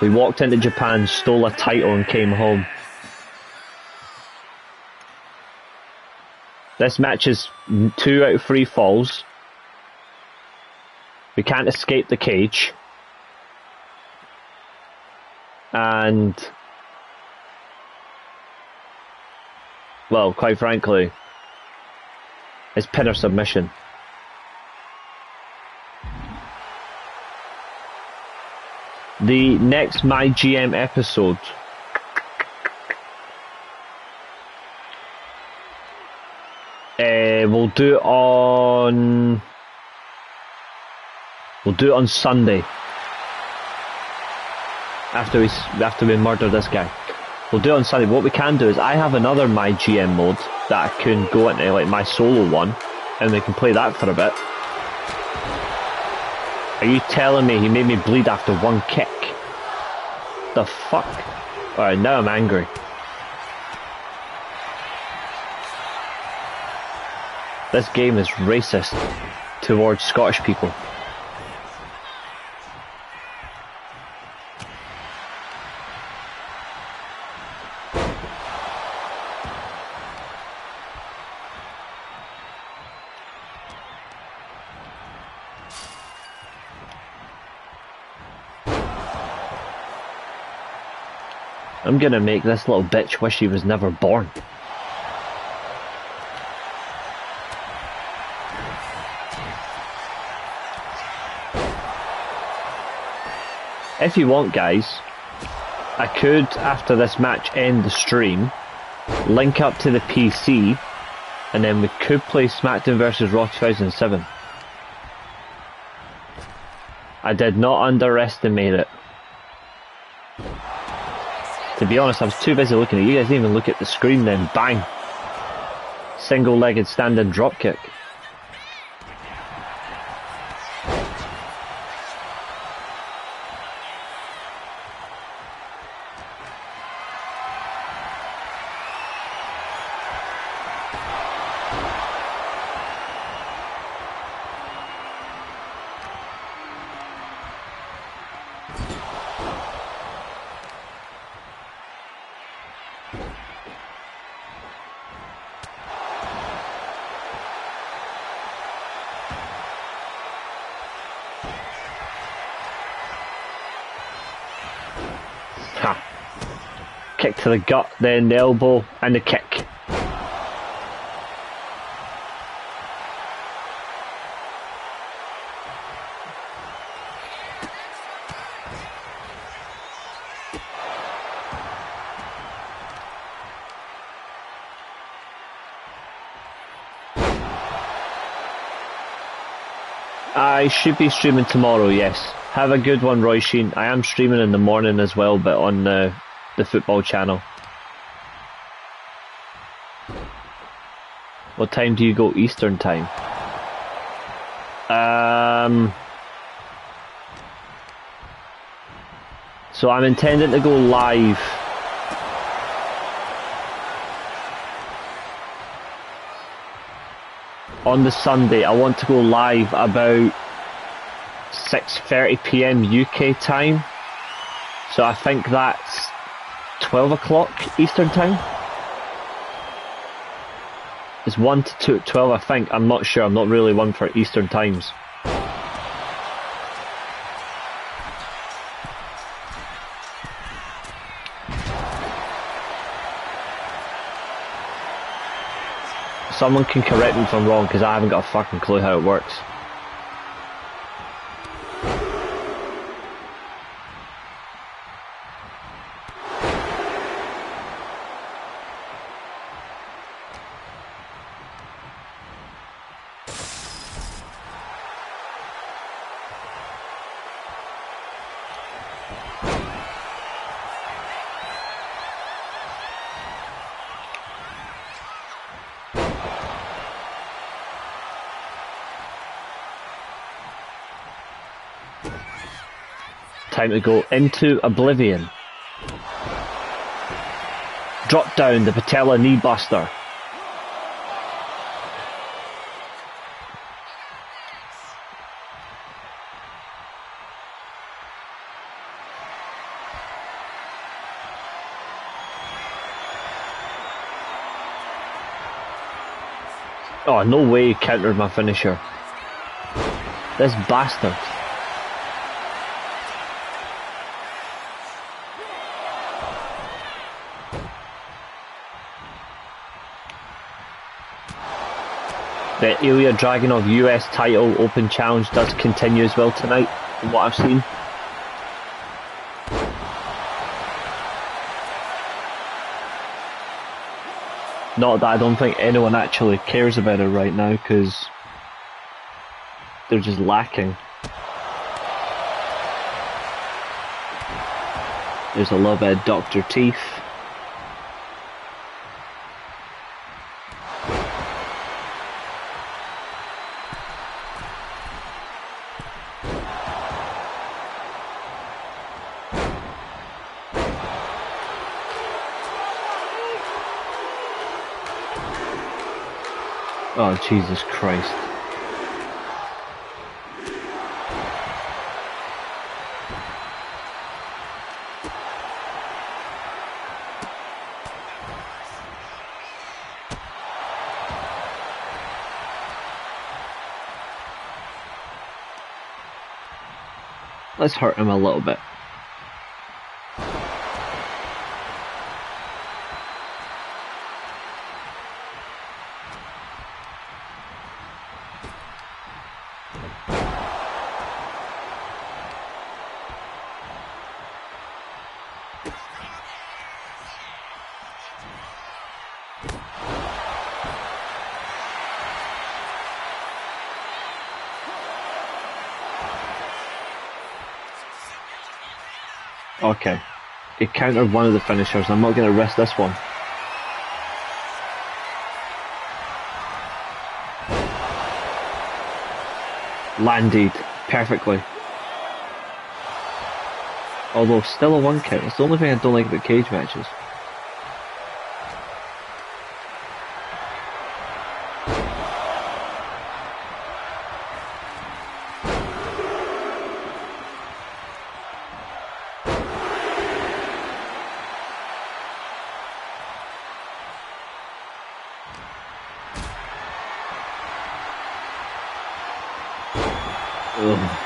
We walked into Japan, stole a title and came home. This match is 2 out of 3 falls. We can't escape the cage. And, well, quite frankly, it's pin or submission. The next MyGM episode we'll do it on Sunday after we murder this guy. We'll do it on Sunday. What we can do is I have another MyGM mode that I can go into, like my solo one, and we can play that for a bit. Are you telling me he made me bleed after one kick? The fuck? Alright, now I'm angry. This game is racist towards Scottish people. I'm gonna make this little bitch wish he was never born. If you want, guys, I could, after this match, end the stream, link up to the PC, and then we could play Smackdown vs Raw 2007. I did not underestimate it. To be honest, I was too busy looking at you guys. Didn't even look at the screen then. Bang! Single-legged standing dropkick. Kick to the gut, then the elbow, and the kick. I should be streaming tomorrow, yes. Have a good one, Roy Sheen. I am streaming in the morning as well, but on the football channel. What time do you go Eastern time? So I'm intending to go live on the Sunday. I want to go live about 6:30 PM UK time. So I think that's 12 o'clock Eastern time. It's 1 to 2 at 12, I think. I'm not sure. I'm not really one for Eastern times. Someone can correct me if I'm wrong, because I haven't got a fucking clue how it works. Time to go into oblivion. Drop down the patella knee buster. Oh, no way he countered my finisher. This bastard. The Ilya Dragunov US title open challenge does continue as well tonight, from what I've seen. Not that I don't think anyone actually cares about it right now, because they're just lacking. There's a little bit of Dr. Teeth. Oh, Jesus Christ. Let's hurt him a little bit. Okay. He countered one of the finishers. I'm not going to risk this one. Landed perfectly. Although still a 1 count. It's the only thing I don't like about cage matches. Ugh.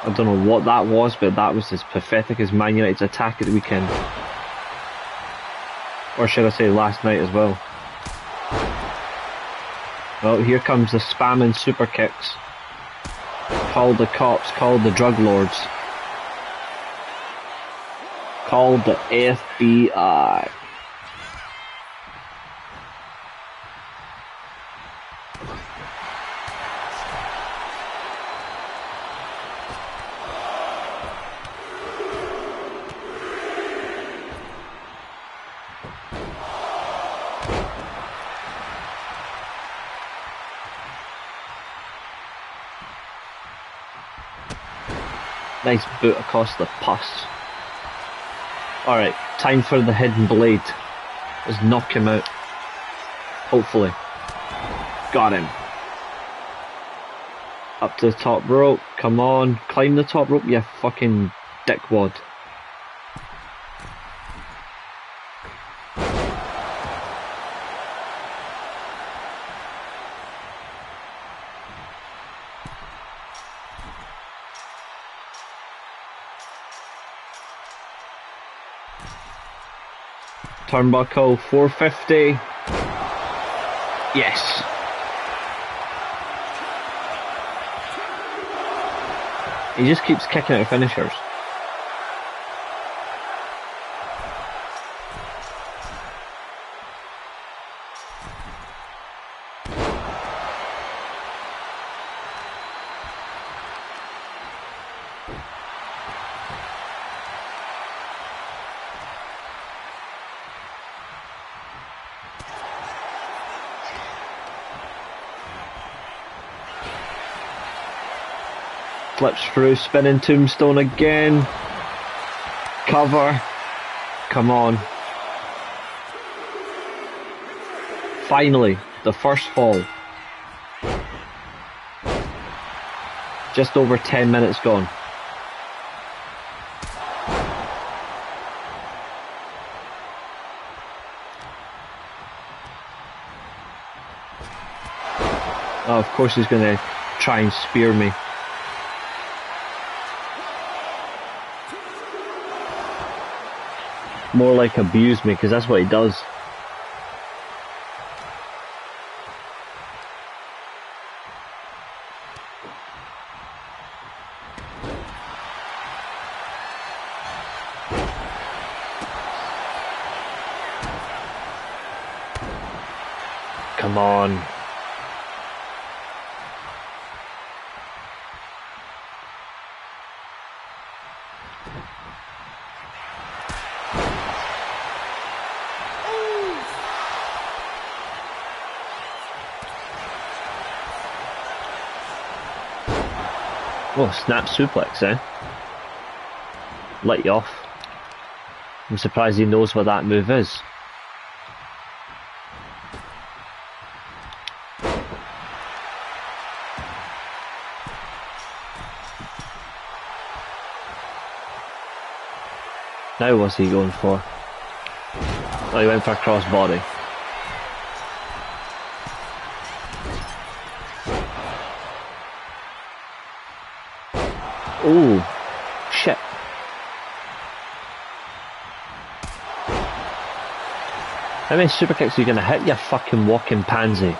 I don't know what that was, but that was as pathetic as Man United's attack at the weekend. Or should I say last night as well. Well, here comes the spamming super kicks. Call the cops, call the drug lords. Call the FBI. Nice boot across the pus. Alright, time for the hidden blade. Let's knock him out. Hopefully. Got him. Up to the top rope. Come on. Climb the top rope, you fucking dickwad. Turnbuckle 450. Yes. He just keeps kicking out finishers. Flips through, spinning tombstone again. Cover. Come on. Finally, the first fall. Just over 10 minutes gone. Oh, of course he's going to try and spear me. More like abuse me, because that's what he does. Come on. Oh, snap suplex, eh? Let you off. I'm surprised he knows what that move is. Now what's he going for? Oh, he went for a crossbody. Oh, shit. How many super kicks are you gonna hit, you fucking walking pansy?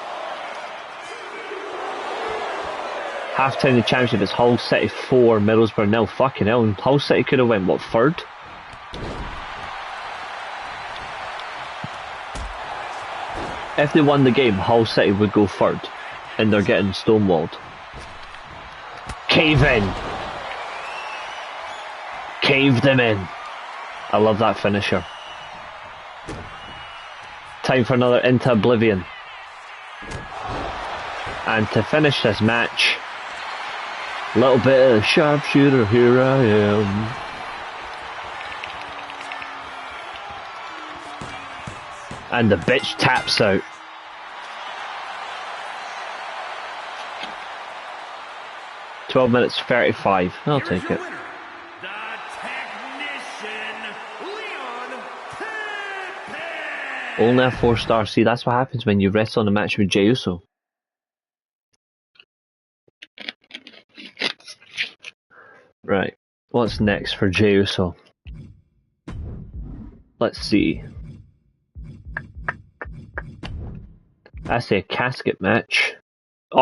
Half-time the championship is Hull City 4, Middlesbrough 0. Fucking hell, Hull City could have went, what, third? If they won the game, Hull City would go third, and they're getting stonewalled. Cave in! Caved him in. I love that finisher. Time for another Into Oblivion. And to finish this match, a little bit of sharpshooter, here I am. And the bitch taps out. "12 minutes 35. I'll take it. Only a 4-star. See, that's what happens when you rest on a match with Jey Uso. Right. What's next for Jey Uso? Let's see. I say a casket match. Oh!